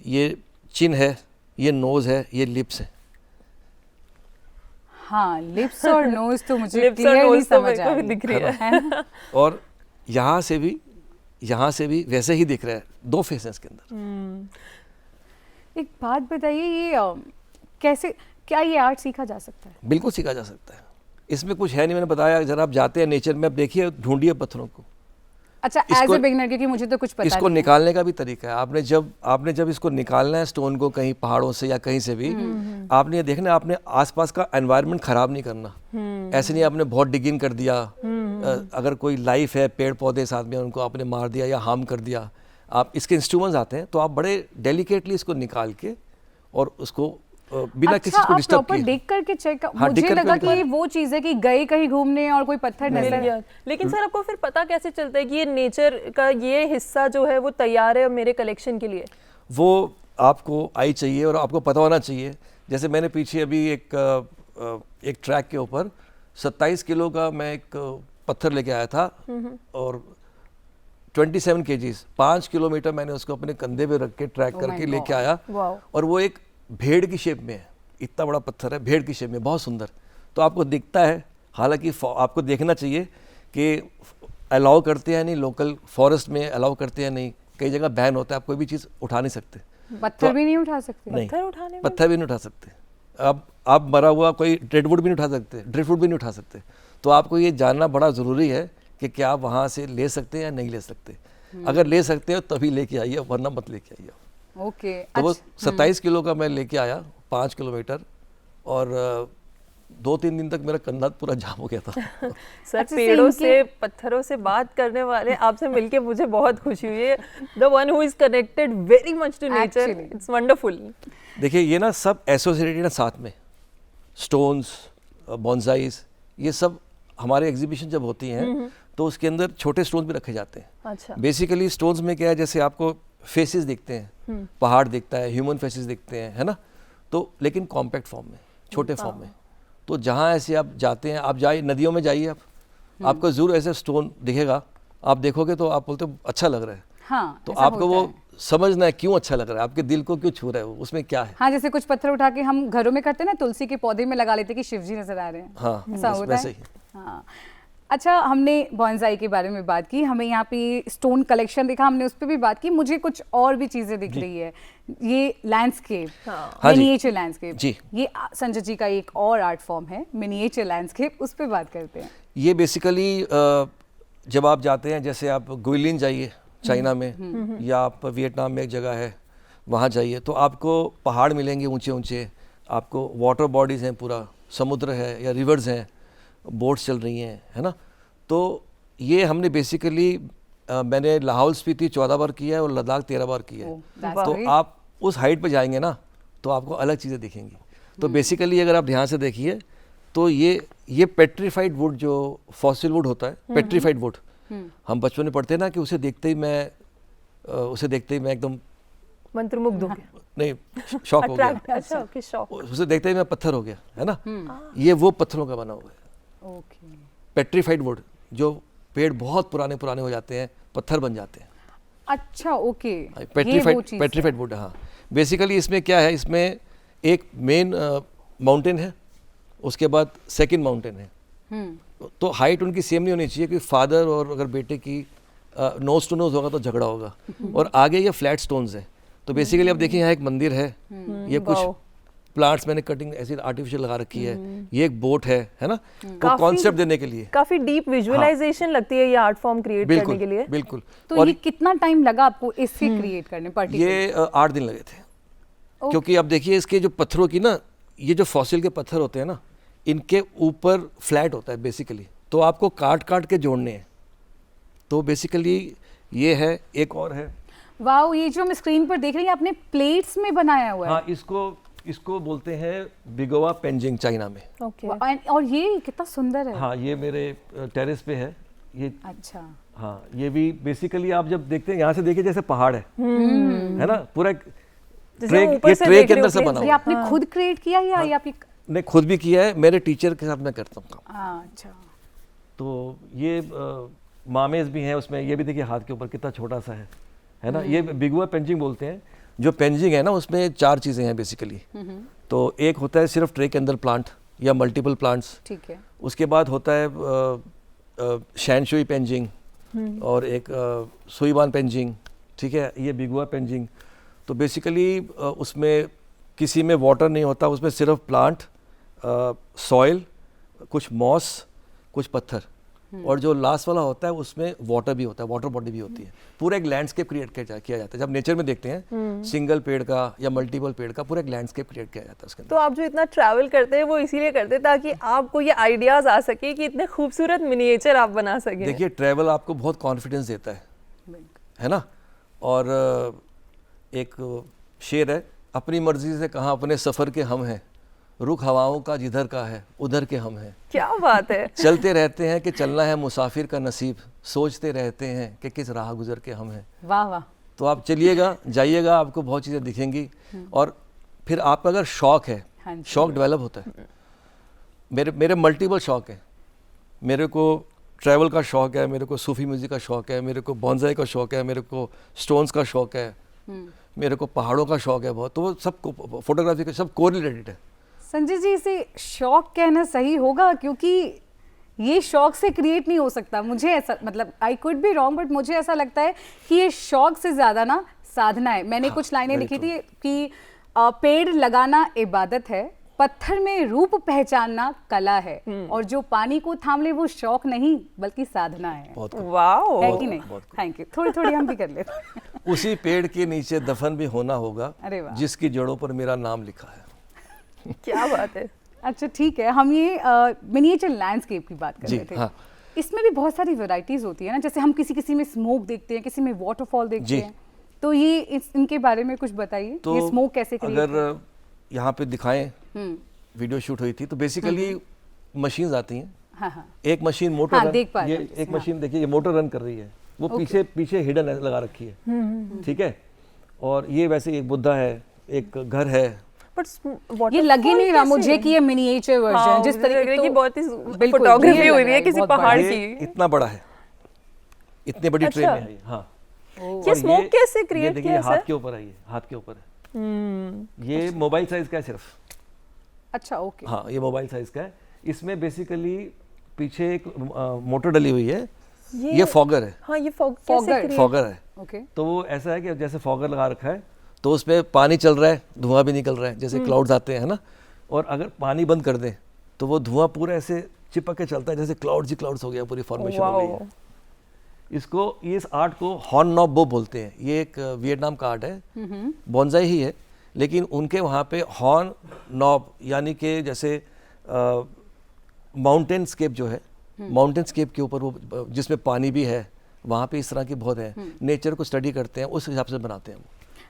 ये चिन है, ये नोज़ है, ये लिप्स है। हाँ, लिप्स और नोज तो मुझे Lips और क्लियरली nose तो समझ मेरे आ को भी रही दिख रही है ना? और यहाँ से भी वैसे ही दिख रहा है, 2 फेस हैं इसके अंदर। एक बात बताइए, ये कैसे, क्या ये आर्ट सीखा जा सकता है? बिल्कुल सीखा जा सकता है, इसमें कुछ है नहीं। मैंने बताया, जरा आप जाते हैं नेचर में, आप देखिए, ढूंढिए पत्थरों को। अच्छा, एज इसको- ए बिगिनर, क्योंकि मुझे तो कुछ पता इसको नहीं है। निकालने का भी तरीका है। आपने जब इसको निकालना है स्टोन को, कहीं पहाड़ों से या कहीं से भी, आपने ये देखना है, आपने आसपास का एनवायरनमेंट खराब नहीं करना। ऐसे नहीं आपने बहुत डिगिंग कर दिया, अगर कोई लाइफ है, पेड़ पौधे साथ में, उनको आपने मार दिया या हार्म कर दिया। आप इसके इंस्ट्रूमेंट्स आते हैं, तो आप बड़े डेलिकेटली इसको निकाल के और उसको बिना किसी अच्छा, को आप डिस्टर्ब प्रॉपर किए। देख करके चेक, हाँ, मुझे देख करके लगा कि निकाल- ये वो चीज है कि गए कहीं घूमने और कोई पत्थर मिल नजर। गया। लेकिन सर आपको फिर पता कैसे चलता है कि ये नेचर का ये हिस्सा जो है वो तैयार है मेरे कलेक्शन के लिए? वो आपको आई चाहिए और आपको पता होना चाहिए। जैसे मैंने पीछे अभी एक ट्रैक के ऊपर 27 किलो का मैं एक पत्थर लेके आया था, और 27 kgs, 5 किलोमीटर मैंने उसको अपने कंधे पे रख के ट्रैक Oh करके my लेके God. आया, Wow. और वो एक भेड़ की शेप में है, इतना बड़ा पत्थर है, भेड़ की शेप में, बहुत सुंदर। तो आपको दिखता है, हालांकि आपको देखना चाहिए कि अलाउ करते हैं नहीं, लोकल फॉरेस्ट में अलाउ करते हैं नहीं, कई जगह बैन होता है, आप कोई भी चीज़ उठा नहीं सकते। पत्थर भी नहीं उठा सकते? नहीं, पत्थर उठाने में? पत्थर भी नहीं उठा सकते। अब आप मरा हुआ कोई रेडवुड भी नहीं उठा सकते, ड्रिफ्टवुड भी नहीं उठा सकते। तो आपको ये जानना बड़ा ज़रूरी है कि क्या आप वहाँ से ले सकते हैं या नहीं ले सकते। अगर ले सकते हो तभी लेके आइए, वरना मत लेके आइए। ओके, तो वो 27 किलो का मैं लेके आया, 5 किलोमीटर, और 2-3 दिन तक मेरा कंधा पूरा जाम हो गया था। सर अच्छा, पेड़ों इनके- से पत्थरों से बात करने वाले आपसे मिलके मुझे बहुत खुशी हुई है। The one who is connected very much to nature, Actually. It's wonderful. देखिए ये ना सब एसोसिएटेड है साथ में, स्टोन्स, बॉन्साइज, ये सब हमारे एग्जीबिशन जब होती हैं तो उसके अंदर छोटे स्टोन भी रखे जाते हैं। अच्छा। बेसिकली स्टोन्स में क्या है, जैसे आपको फेसेस दिखते हैं, पहाड़ दिखता है, ह्यूमन फेसेस दिखते हैं, है ना, तो लेकिन कॉम्पैक्ट फॉर्म में, छोटे फॉर्म में। तो जहाँ ऐसे आप जाते हैं, आप जाइए नदियों में जाइए, आपको ज़रूर ऐसे स्टोन दिखेगा, आप देखोगे तो आप बोलते हो अच्छा लग रहा है। हाँ, तो ऐसा आपको होता वो है। समझना है क्यों अच्छा लग रहा है, आपके दिल को क्यों छू रहा है वो, उसमें क्या है। हाँ, जैसे कुछ पत्थर उठा के हम घरों में करते हैं ना, तुलसी के पौधे में लगा लेते हैं कि शिवजी नजर आ रहे हैं। हाँ, ऐसा बस होता वैसे है। ही। हाँ। अच्छा, हमने बॉन्साई के बारे में बात की, हमें यहाँ पे स्टोन कलेक्शन देखा, हमने उस पर भी बात की, मुझे कुछ और भी चीजें दिख रही है। ये लैंडस्केप, हाँ जी। मिनिएचर लैंडस्केप, जी। ये संजय जी का एक और आर्ट फॉर्म है, मिनिएचर लैंडस्केप, उस पर बात करते हैं। ये बेसिकली जब आप जाते हैं, जैसे आप गुइलिन जाइए चाइना में, या आप वियतनाम में एक जगह है वहाँ जाइए, तो आपको पहाड़ मिलेंगे ऊंचे ऊंचे, आपको वाटर बॉडीज़ हैं, पूरा समुद्र है या रिवर्स हैं, बोट्स चल रही हैं, है ना। तो ये हमने बेसिकली मैंने लाहौल स्पीति 14 बार किया है और लद्दाख 13 बार किया है। Oh, that's तो great. आप उस हाइट पे जाएंगे ना तो आपको अलग चीज़ें दिखेंगी। तो बेसिकली अगर आप ध्यान से देखिए तो ये पेट्रीफाइड वुड, जो फॉसिल वुड होता है, पेट्रीफाइड वुड, हम बचपन में पढ़ते हैं ना कि उसे देखते ही मैं एकदम मंत्रमुग्ध हो गया। नहीं, शॉक हो गया, अच्छा, ओके, शॉक। उसे देखते ही मैं पत्थर हो गया, है ना। ये वो पत्थरों का बना हुआ है, ओके। पेट्रीफाइड वुड, जो पेड़ बहुत पुराने पुराने हो जाते हैं, पत्थर बन जाते हैं। अच्छा, ओके, ये वो चीज़ है। पेट्रीफाइड वुड, हाँ। बेसिकली इसमें क्या है, इसमें एक मेन माउंटेन है, उसके बाद सेकंड माउंटेन है। तो हाइट उनकी सेम नहीं होनी चाहिए, क्योंकि फादर और अगर बेटे की नोज टू नोज होगा तो झगड़ा होगा। और आगे ये फ्लैट स्टोन्स है। तो बेसिकली आप देखिए यहाँ एक मंदिर है, ये कुछ वाओ। प्लांट्स मैंने कटिंग ऐसी आर्टिफिशियल लगा रखी है, ये एक बोट है ना, वो काफी- कॉन्सेप्ट देने के लिए। काफी डीप विजुअलाइजेशन लगती है ये आर्ट फॉर्म क्रिएट करने बिल्कुल के लिए। बिल्कुल। तो और ये कितना टाइम लगा आपको इससे क्रिएट करने पर्टिकुलर? ये 8 दिन लगे थे, क्योंकि अब देखिए इसके जो पत्थरों की ना, ये जो फॉसिल के पत्थर होते हैं ना, इनके ऊपर फ्लैट होता है बेसिकली, तो आपको काट काट के जोड़ने हैं। तो बेसिकली ये है, एक और है। वाओ, ये जो हम स्क्रीन पर देख रहे हैं आपने प्लेट्स में बनाया हुआ है। हाँ, इसको बोलते हैं बिगोवा पेंजिंग चाइना में। ओके। और ये कितना सुंदर है। हाँ, ये मेरे टेरेस पे है ये। अच्छा, हाँ, ये भी बेसिकली आप जब देखते हैं यहाँ से देखिए, जैसे पहाड़ है ना, पूरा एक ट्रे, ऊपर ये से ट्रे देख के रहे अंदर हो से plates, बना ये हुआ आपने खुद क्रिएट किया या ये आपकी? ने खुद भी किया है, मेरे टीचर के साथ मैं करता हूँ काम। अच्छा, तो ये मामेज भी हैं उसमें, ये भी देखिए हाथ के ऊपर कितना छोटा सा है ना। ये बिगुआ पेंजिंग बोलते हैं। जो पेंजिंग है ना, उसमें 4 चीज़ें हैं बेसिकली। तो एक होता है सिर्फ ट्रे के अंदर प्लांट या मल्टीपल प्लांट्स, ठीक है। उसके बाद होता है शैनशुई पेंजिंग, और एक सुईबान पेंजिंग, ठीक है, ये बिगुआ पेंजिंग। तो बेसिकली उसमें किसी में वाटर नहीं होता, उसमें सिर्फ प्लांट, सॉइल, कुछ मॉस, कुछ पत्थर, और जो लास्ट वाला होता है उसमें वाटर भी होता है, वाटर बॉडी भी होती है। पूरा एक लैंडस्केप क्रिएट किया जाता है। जब नेचर में देखते हैं सिंगल पेड़ का या मल्टीपल पेड़ का, पूरा एक लैंडस्केप क्रिएट किया जाता है उसके अंदर। तो आप जो इतना ट्रैवल करते हैं वो इसीलिए करते हैं ताकि आपको ये आइडियाज आ सके कि इतने खूबसूरत मिनिएचर आप बना सकें। देखिए, ट्रैवल आपको बहुत कॉन्फिडेंस देता है ना। और एक शेर है, अपनी मर्जी से कहाँ अपने सफ़र के हम हैं, रुख हवाओं का जिधर का है उधर के हम हैं। क्या बात है। चलते रहते हैं कि चलना है मुसाफिर का नसीब, सोचते रहते हैं कि किस राह गुजर के हम हैं। वाह वाह। तो आप चलिएगा, जाइएगा, आपको बहुत चीज़ें दिखेंगी। और फिर आपका अगर शौक है, हाँ जी। शौक डेवलप होता है। मेरे मल्टीपल शौक है। मेरे को ट्रैवल का शौक है, मेरे को सूफी म्यूज़िक का शौक है, मेरे को बॉन्साई का शौक है, मेरे को स्टोन्स का शौक है, मेरे को पहाड़ों का शौक है बहुत। तो वो सब फोटोग्राफी का सब कोरिलेटेड है। संजय जी, इसे शौक कहना सही होगा, क्योंकि ये शौक से क्रिएट नहीं हो सकता। मुझे ऐसा, मतलब I could be wrong, but मुझे ऐसा लगता है कि ये शौक से ज़्यादा ना साधना है। मैंने कुछ लाइनें लिखी थी कि पेड़ लगाना इबादत है, पत्थर में रूप पहचानना कला है, और जो पानी को थाम ले वो शौक नहीं बल्कि साधना है। बहुत वाओ। है कि नहीं? Thank you. थोड़ी थोड़ी हम भी कर लेते हैं। उसी पेड़ के नीचे दफन भी होना होगा अरे वाह। जिसकी जड़ों पर मेरा नाम लिखा है। क्या बात है। अच्छा ठीक है, हम ये मिनिएचर लैंडस्केप की बात कर जी, रहे थे। हाँ। इसमें भी बहुत सारी वैरायटीज होती है ना, जैसे हम किसी किसी में स्मोक देखते हैं, किसी में वाटरफॉल देखते जी। हैं, तो ये इनके बारे में कुछ बताइए। तो ये स्मोक कैसे क्रिएट अगर यहाँ पे दिखाएं, हम्म, वीडियो शूट हुई थी, तो बेसिकली मशीन्स आती हैं। हाँ हाँ एक मशीन मोटर हाँ, रन, देख पा रहे ये हैं, एक हाँ। मशीन देखिए, ये मोटर रन कर रही है, वो पीछे पीछे हिडन लगा रखी है, ठीक है। और ये वैसे एक बुद्धा है, एक घर है। बट ये लग ही नहीं रहा मुझे कि ये मिनिएचर वर्जन जिस तरीके की बहुत ही बिल्कुल, फोटोग्राफी ये लग हुई रहा है है किसी बहुत पहाड़ ये की। इतना बड़ा है, इतनी बड़ी ट्रे अच्छा। में है ये, हाँ। ये और स्मोक कैसे ये क्रिएट देखिए, किया हाथ सर? के ऊपर है, ये हाथ के ऊपर है। ये मोबाइल साइज का है सिर्फ। अच्छा ओके। हाँ, ये मोबाइल साइज का है। इसमें बेसिकली पीछे एक मोटर डली हुई है, ये फॉगर है। हाँ, ये फॉग Fogger। कैसे create- फॉगर है। ओके तो वो ऐसा है कि जैसे फॉगर लगा रखा है, तो उसमें पानी चल रहा है, धुआं भी निकल रहा है, जैसे क्लाउड्स आते हैं, है ना। और अगर पानी बंद कर दें तो वो धुआं पूरा ऐसे चिपक के चलता है, जैसे क्लाउड्स ही क्लाउड्स हो गया, पूरी फॉर्मेशन हो गई है। इसको, इस आर्ट को हॉर्न नॉब बो बोलते हैं। ये एक वियतनाम का आर्ट है, बॉन्जाई ही है, लेकिन उनके वहाँ पे हॉर्न नॉब यानी कि जैसे माउंटेन स्केप जो है, माउंटेन स्केप के ऊपर वो जिसमें पानी भी है, वहाँ पे इस तरह की बहुत है। नेचर को स्टडी करते हैं, उस हिसाब से बनाते हैं वो,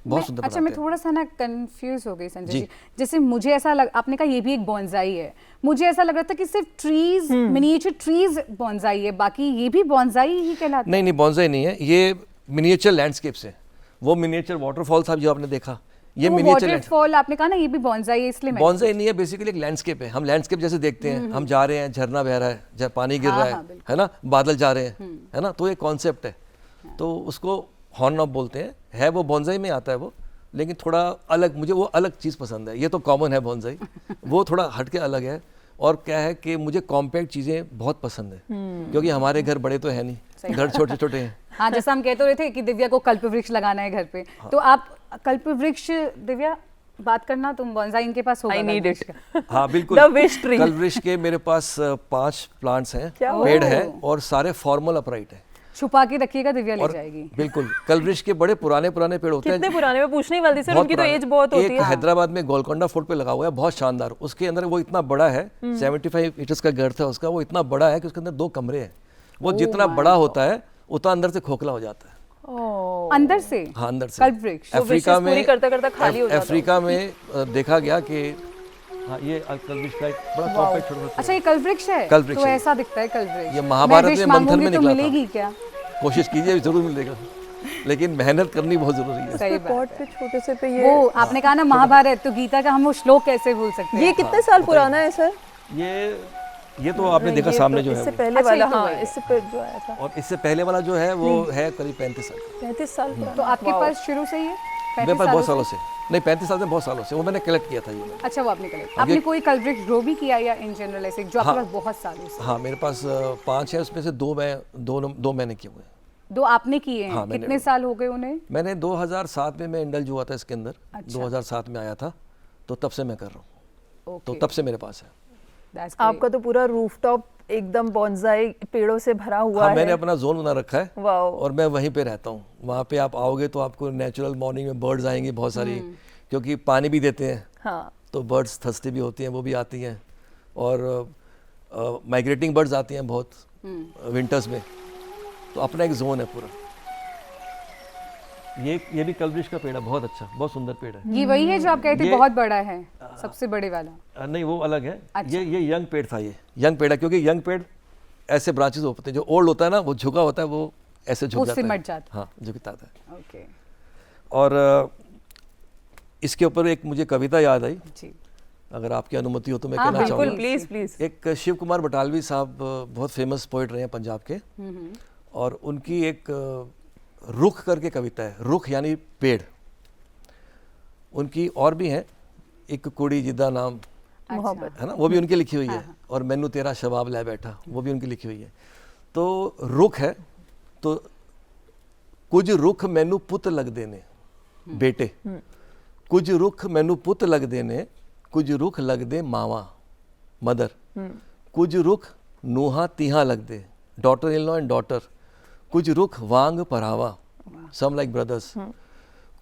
बहुत सुंदर अच्छा बनाते मैं हैं। थोड़ा सा ना कंफ्यूज हो गई संजय जी। जी। जैसे मुझे ऐसा लग, आपने कहा ये भी एक बॉन्जाई है, मुझे ऐसा लग रहा था कि सिर्फ ट्रीज, मिनिएचर ट्रीज बॉन्जाई है, बाकी ये भी बॉन्जाई ही कहलाता है। नहीं नहीं, बॉन्जाई नहीं है, ये मिनिएचर लैंडस्केप्स है। वो मिनिएचर वाटरफॉल साहब जो आपने देखा, ये मिनिएचर वाटरफॉल आपने कहा ना ये भी बॉन्जाई है, इसलिए मैं बॉन्जाई नहीं है, बेसिकली एक लैंडस्केप है। हम लैंडस्केप जैसे देखते हैं, हम जा रहे हैं, झरना बह रहा है, पानी गिर रहा हाँ, है ना, बादल जा रहे हैं, है ना, तो एक कॉन्सेप्ट है। तो उसको हॉर्न नॉब बोलते हैं, है वो बॉन्जाई में आता है वो, लेकिन थोड़ा अलग, मुझे वो अलग चीज़ पसंद है। ये तो कॉमन है बॉन्जाई, वो थोड़ा हटके अलग है। और क्या है कि मुझे कॉम्पैक्ट चीज़ें बहुत पसंद है, क्योंकि हमारे घर बड़े तो है नहीं, घर छोटे छोटे हैं। हाँ, जैसा हम कहते रहे थे कि दिव्या को कल्प वृक्ष लगाना है घर पे, तो आप कल्प वृक्ष, दिव्या बात करना, तुम बॉन्जाई इनके पास होगा। I need कल्प it. वृक्ष का। हाँ बिल्कुल, The wish tree. कल्पवृक्ष के मेरे पास 5 प्लांट्स हैं, क्या पेड़ है, और सारे फॉर्मल अपराइट है। छुपा के रखिएगा, दिव्या ले और जाएगी। बिल्कुल, कलवृक्ष के बड़े पुराने पुराने पेड़ होते हैं। कितने पुराने, मैं पूछने ही वाली थी सर, उनकी तो पुराने। एज बहुत होती एक है। हैदराबाद में गोलकोंडा फोर्ट पे लगा हुआ है, बहुत शानदार। उसके अंदर वो इतना बड़ा है, 75 मीटर्स का घर था उसका, वो इतना बड़ा है कि उसके अंदर 2 कमरे हैं। वो जितना बड़ा होता है उतना अंदर से खोखला हो जाता है। अंदर से? हाँ, अंदर से। कल्प वृक्ष। अफ्रीका में पूरी करता खाली हो जाता है। अफ्रीका में देखा गया कि हाँ, ये कल्पवृक्ष का एक बड़ा कॉम्पैक्ट छोटा सा। अच्छा, ये कल्प वृक्ष है? कल्प वृक्ष तो है। ऐसा दिखता है कल्प वृक्ष। ये महाभारत मैं wish में मंथन मांगूंगी में तो निकला था। मिलेगी क्या? कोशिश कीजिए, जरूर मिलेगा, लेकिन मेहनत करनी बहुत जरूरी है। सही बात पॉट पे छोटे से पे ये वो आपने कहा ना महाभारत, तो गीता का हम वो श्लोक कैसे भूल सकते हैं? ये कितने साल पुराना है सर? ये तो आपने देखा ये सामने तो जो है इससे वो। पहले अच्छा, वाला, ये तो हाँ वही है। इससे पहले जो आया था और इससे पहले वाला जो है वो है करीब 35 साल का। 35 साल पुराना। तो आपके पास शुरू से ही है? मेरे 35 पास बहुत सालों सालों से नहीं, 35 साल से बहुत सालों से वो मैंने कलेक्ट किया था ये मैंने। अच्छा, वो आपने कलेक्ट, आपने कोई कल्प वृक्ष ग्रो भी किया या इन जनरल ऐसे जो आपके पास बहुत सालों से? हाँ, मेरे पास 5 है, उसमें से 2 मैंने किए हुए हैं। 2 आपने किए हैं? हाँ, मैंने- कितने साल हो गए उन्हें? मैंने 2007 में मैं इंडल्ज हुआ था इसके अंदर। अच्छा। 2007 में आया था, तो तब से मैं कर रहा हूँ, तो Okay, तब से मेरे पास है। that's great. आपका तो पूरा रूफटॉप एकदम बॉन्जाई पेड़ों से भरा हुआ हाँ, है। मैंने अपना जोन बना रखा है, वाओ। और मैं वहीं पे रहता हूँ। वहाँ पे आप आओगे तो आपको नेचुरल मॉर्निंग में बर्ड्स आएंगी बहुत सारी, क्योंकि पानी भी देते हैं, हाँ, तो बर्ड्स थर्स्टी भी होती हैं, वो भी आती हैं। और माइग्रेटिंग बर्ड्स आती हैं बहुत विंटर्स में, तो अपना एक जोन है पूरा। ये भी कल्पवृक्ष का पेड़ है, बहुत अच्छा, बहुत सुंदर पेड़ है। ये वही है जो आप कहते ये- बहुत बड़ा है, सबसे बड़े वाला? नहीं, वो अलग है। अच्छा। ये यंग पेड़ था, ये यंग पेड़ है, क्योंकि यंग पेड़ ऐसे ब्रांचेस होते हैं। जो ओल्ड होता है ना, वो झुका होता है, वो ऐसे झुक वो जाता है, सिमट जाता हाँ, झुकता है। ओके और इसके ऊपर एक मुझे कविता याद आई, जी। अगर आपकी अनुमति हो तो मैं हाँ, कहना बिल्कुल, चाहूँगा। Please please. एक शिव कुमार बटालवी साहब बहुत फेमस पोइट रहे हैं पंजाब के, और उनकी एक रुख करके कविता है। रुख यानी पेड़। उनकी और भी हैं, एक कुड़ी जिदा नाम, मोहब्बत। है ना, वो भी उनकी लिखी हुई है। और मैनू तेरा शबाब लै बैठा, वो भी उनकी लिखी हुई है। तो रुख है, तो कुछ रुख मैनू पुत लगदे ने बेटे, कुछ रुख मैनू पुत लगदे ने, कुछ रुख लगदे मावा मदर, कुछ रुख नूहा तीहा लगदे daughter in law and daughter, कुछ रुख वांग परावा सम लाइक ब्रदर्स,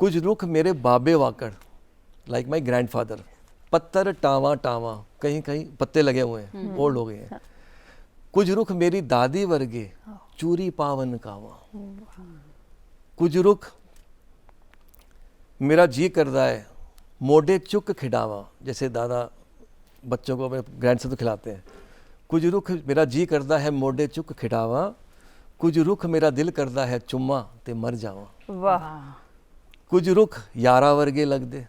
कुछ रुख मेरे बाबे वाकड़ लाइक माई ग्रैंडफादर, पत्तर टावा टावा, कहीं कहीं पत्ते लगे हुए हैं, ओल्ड हो गए हैं। कुछ रुख मेरी दादी वर्गे, चूरी पावन कावा। कुछ रुख मेरा जी करदा है, मोडे चुक खिडावा, जैसे दादा बच्चों को अपने ग्रैंड तो खिलाते हैं। कुछ रुख मेरा जी करदा है, मोडे चुक खिडावा, कुछ रुख मेरा दिल करदा है, चुम्मा ते मर जावा। वाह, कुछ रुख यारा वर्गे लग दे,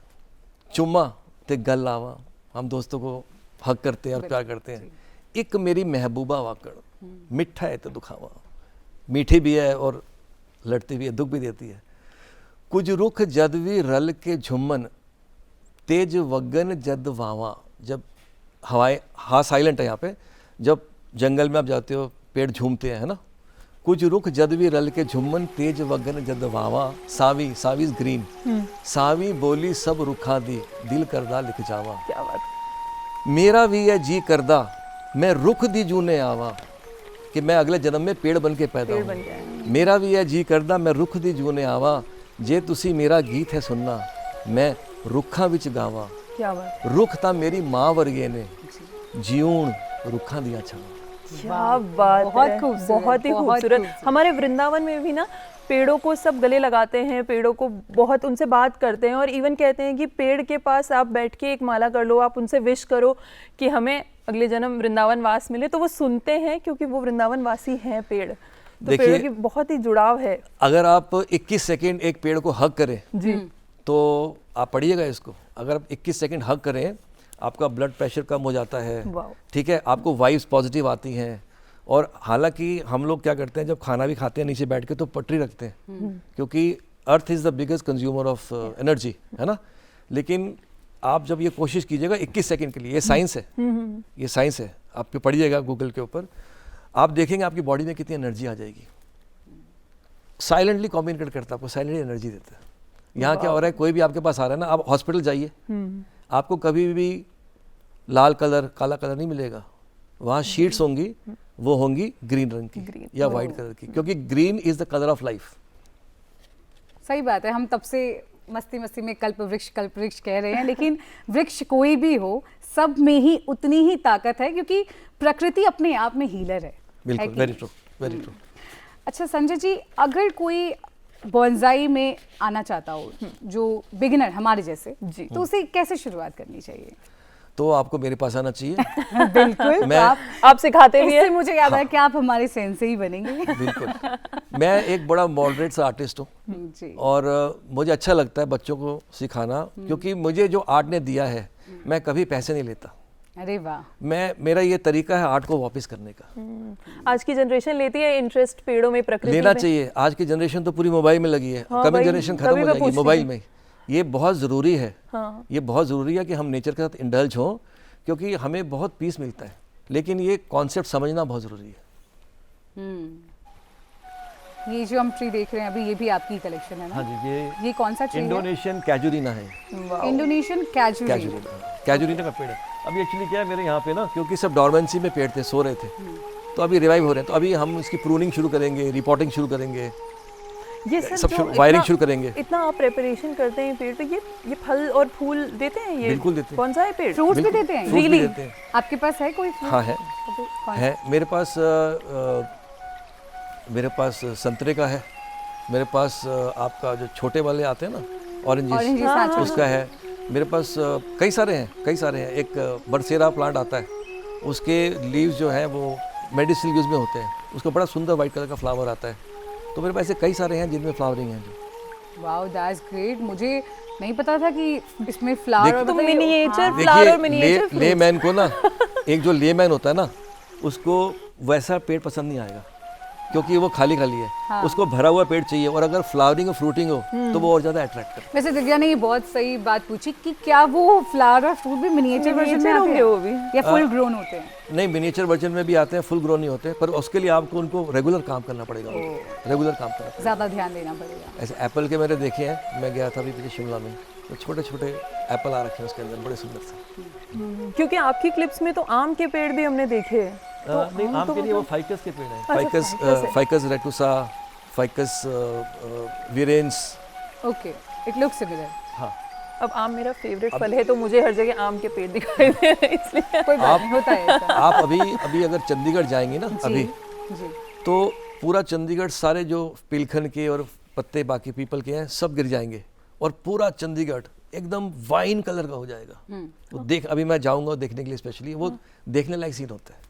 चुम्मा ते गल आवा। हम दोस्तों को हक करते हैं और प्यार करते हैं। एक मेरी महबूबा वाकड़, मिठा है तो दुखावा। मीठी भी है और लड़ती भी है, दुख भी देती है। कुछ रुख जद भी रल के झुम्मन, तेज वगन जद वावा। जब हवाएं, हाँ साइलेंट है यहाँ पे, जब जंगल में आप जाते हो पेड़ झूमते हैं, है ना। कुछ रुख जद भी रल के झुम्मन, तेज वगन जद वावा। सावी, सावी इज ग्रीन। सावी बोली सब रुखा दी, दिल करदा लिख जावा। क्या बात। मेरा भी है जी करदा, मैं रुख दी जूने आवा, कि मैं अगले जन्म में पेड़ बन के पैदा पेड़ हूँ। बन गया। मेरा भी है जी करदा, मैं रुख दी जूने आवा, जे तुसी मेरा गीत है सुनना, मैं रुखा विच गावा। क्या बात। रुख ता मेरी माँ वर्गे ने, जीऊण रुखा दिया छावा। क्या बात बहुत है, खूबसूरत, बहुत ही बहुत खूबसूरत। खूबसूरत। हमारे वृंदावन में भी ना पेड़ों को सब गले लगाते हैं, पेड़ों को बहुत उनसे बात करते हैं और इवन कहते हैं कि पेड़ के पास आप बैठ के एक माला कर लो, आप उनसे विश करो कि हमें अगले जन्म वृंदावन वास मिले, तो वो सुनते हैं क्योंकि वो वृंदावन वासी हैं पेड़। तो देखिए, पेड़ों की बहुत ही जुड़ाव है। अगर आप 21 सेकेंड एक पेड़ को हग करें जी। तो आप पढ़िएगा इसको, अगर आप 21 सेकेंड हग करें, आपका ब्लड प्रेशर कम हो जाता है, वाह। ठीक है, आपको वाइब्स पॉजिटिव आती हैं। और हालांकि हम लोग क्या करते हैं, जब खाना भी खाते हैं नीचे बैठ के तो पटरी रखते हैं, क्योंकि earth is the biggest consumer of energy, है ना। लेकिन आप जब ये कोशिश कीजिएगा 21 सेकेंड के लिए, ये साइंस है, ये साइंस है, आप पढ़िएगा गूगल के ऊपर, आप देखेंगे आपकी बॉडी में कितनी एनर्जी आ जाएगी। साइलेंटली कम्युनिकेट करता है, आपको साइलेंटली एनर्जी देता है। यहाँ क्या हो रहा है, कोई भी आपके पास आ रहा है ना, आप हॉस्पिटल जाइए, आपको कभी भी लाल कलर काला कलर नहीं मिलेगा। वहाँ शीट्स होंगी, वो होंगी ग्रीन रंग की या वाइट कलर की, क्योंकि green is the colour of life. सही बात है, हम तब से मस्ती मस्ती में कल्प वृक्ष कह रहे हैं, लेकिन वृक्ष कोई भी हो, सब में ही उतनी ही ताकत है, क्योंकि प्रकृति अपने आप में हीलर है। बिल्कुल, कि वेरी नहीं? True, very true. अच्छा संजय जी, अगर कोई बॉन्साई में आना चाहता हो, जो बिगिनर हमारे जैसे, जी। तो उसे कैसे शुरुआत करनी चाहिए? तो आपको मेरे पास आना चाहिए। बिल्कुल। मैं आप सिखाते भी इससे हैं। मुझे याद है कि आप हमारे सेंसे ही बनेंगे। बिल्कुल, मैं एक बड़ा मॉडरेट सा आर्टिस्ट हूँ जी। और मुझे अच्छा लगता है बच्चों को सिखाना, क्योंकि मुझे जो आर्ट ने दिया है, मैं कभी पैसे नहीं लेता। अरे वाह। मेरा ये तरीका है आर्ट को वापस करने का। आज की जनरेशन लेती है इंटरेस्ट पेड़ों में, प्रकृति लेना में। चाहिए। आज की जनरेशन तो पूरी मोबाइल में लगी है, हाँ, कमिंग वही, जनरेशन खत्म तभी हो मैं जाएगी पूछती मोबाइल हूँ। में। ये बहुत ज़रूरी है, हाँ। ये बहुत ज़रूरी है कि हम नेचर के साथ इंडल्ज हों, क्योंकि हमें बहुत पीस मिलता है, लेकिन ये कॉन्सेप्ट समझना बहुत ज़रूरी है। ये जो हम ट्री देख रहे हैं अभी, ये भी आपकी कलेक्शन है ना? हाँ जी, ये कौन सा ट्री है? इंडोनेशियन कैजुरीना है। इंडोनेशियन कैजुरी। कैजुरीना का पेड़ है। अभी एक्चुअली क्या है मेरे यहाँ पे ना, क्योंकि सब डॉर्मेंसी में पेड़ थे, सो रहे थे, तो अभी रिवाइव हो रहे हैं। तो अभी हम इसकी प्रूनिंग शुरू करेंगे, रिपोर्टिंग शुरू करेंगे, ये सर सब जो वायरिंग इतना- शुरू करेंगे। इतना आप प्रिपरेशन करते हैं पेड़ पे, ये फल और फूल देते हैं? ये बिल्कुल देते हैं। कौन सा है पेड़? फ्रूट्स भी बिल्कुल, देते हैं? fruits भी Really? देते हैं। आपके पास है कोई fruit? हाँ है, कौन सा? है मेरे पास। मेरे पास संतरे का है, मेरे पास आपका जो छोटे वाले आते हैं ना, Oranges, ऑरेंजेस, हाँ, हाँ, उसका है। मेरे पास कई सारे हैं। एक बरसेरा प्लांट आता है, उसके लीव्स जो हैं वो मेडिसिनल यूज में होते हैं, उसका बड़ा सुंदर वाइट कलर का फ्लावर आता है। तो मेरे पास ऐसे कई सारे हैं जिनमें फ्लावरिंग है। जो वाओ, दैट्स ग्रेट। मुझे नहीं पता था कि इसमें फ्लावर और तो मतलब ये- मिनिएचर हाँ, फ्लावर और मिनिएचर देखिए, लेमैन को ना, एक जो लेमैन होता है ना, उसको वैसा पेड़ पसंद नहीं आएगा, क्योंकि वो खाली खाली है। हाँ। उसको भरा हुआ पेड़ चाहिए, और अगर फ्लावरिंग और फ्रूटिंग हो तो वो और ज़्यादा अट्रैक्ट करे। वैसे दिव्या ने ये बहुत सही बात पूछी कि क्या वो फ्लावर और फ्रूट भी मिनिएचर वर्जन में Miniature आते होंगे हैं वो भी? या फुल ग्रोन होते हैं? नहीं, मिनिएचर वर्जन में भी आते हैं, फुल ग्रो नहीं होते, पर उसके लिए आपको उनको रेगुलर काम करना पड़ेगा, रेगुलर काम करना पड़ेगा। ज़्यादा ध्यान देना पड़ेगा। ऐसे एप्पल के मैंने देखे हैं, मैं गया था अभी पीछे शिमला में, तो छोटे छोटे एप्पल आ रखे हैं उसके अंदर, बड़े सुंदर से। क्योंकि आपकी क्लिप्स में तो आम के पेड़ भी हमने देखे हैं। नहीं, आम के लिए वो फाइकस के पेड़ हैं, ficus है। Ficus retusa, ficus virens. Okay, it looks similar. हाँ, अब आम मेरा फेवरेट फल है, तो मुझे हर जगह आम के पेड़ दिखाई दे रहे हैं, इसलिए कोई बात नहीं, होता है ऐसा। आप अभी अगर चंडीगढ़ जाएंगी ना अभी, जी तो पूरा चंडीगढ़ सारे जो पिलखन के और पत्ते बाकी पीपल के हैं सब गिर जाएंगे और पूरा चंडीगढ़ एकदम वाइन कलर का हो जाएगा। वो देख, अभी मैं जाऊंगा देखने के लिए स्पेशली, वो देखने लायक सीन होता है।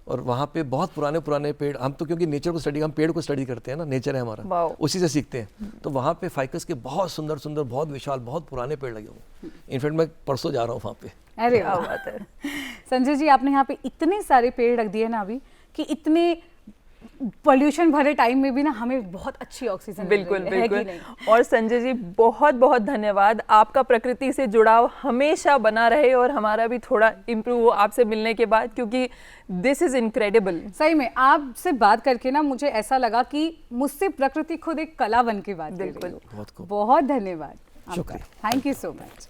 और वहाँ पे बहुत पुराने पुराने पेड़, हम तो क्योंकि नेचर को स्टडी, हम पेड़ को स्टडी करते हैं ना, नेचर है हमारा, वाओ। उसी से सीखते हैं। तो वहाँ पे फाइकस के बहुत सुंदर सुंदर, बहुत विशाल, बहुत पुराने पेड़ लगे हुए। इनफैक्ट मैं परसों जा रहा हूँ वहाँ पे। अरे क्या वाह। बात है। संजय जी, आपने यहाँ पे इतने सारे पेड़ रख दिए ना अभी, कि इतने पोल्यूशन भरे टाइम में भी ना हमें बहुत अच्छी ऑक्सीजन मिल बिल्कुल रही है, है कि बिल्कुल। नहीं? और संजय जी, बहुत बहुत धन्यवाद। आपका प्रकृति से जुड़ाव हमेशा बना रहे और हमारा भी थोड़ा इम्प्रूव हो आपसे मिलने के बाद, क्योंकि दिस इज इनक्रेडिबल। सही में आपसे बात करके ना मुझे ऐसा लगा कि मुझसे प्रकृति खुद एक कला बन के बात कर रही बिल्कुल। हो। बहुत खूब। बहुत धन्यवाद आपका, शुक्रिया। Thank you so much.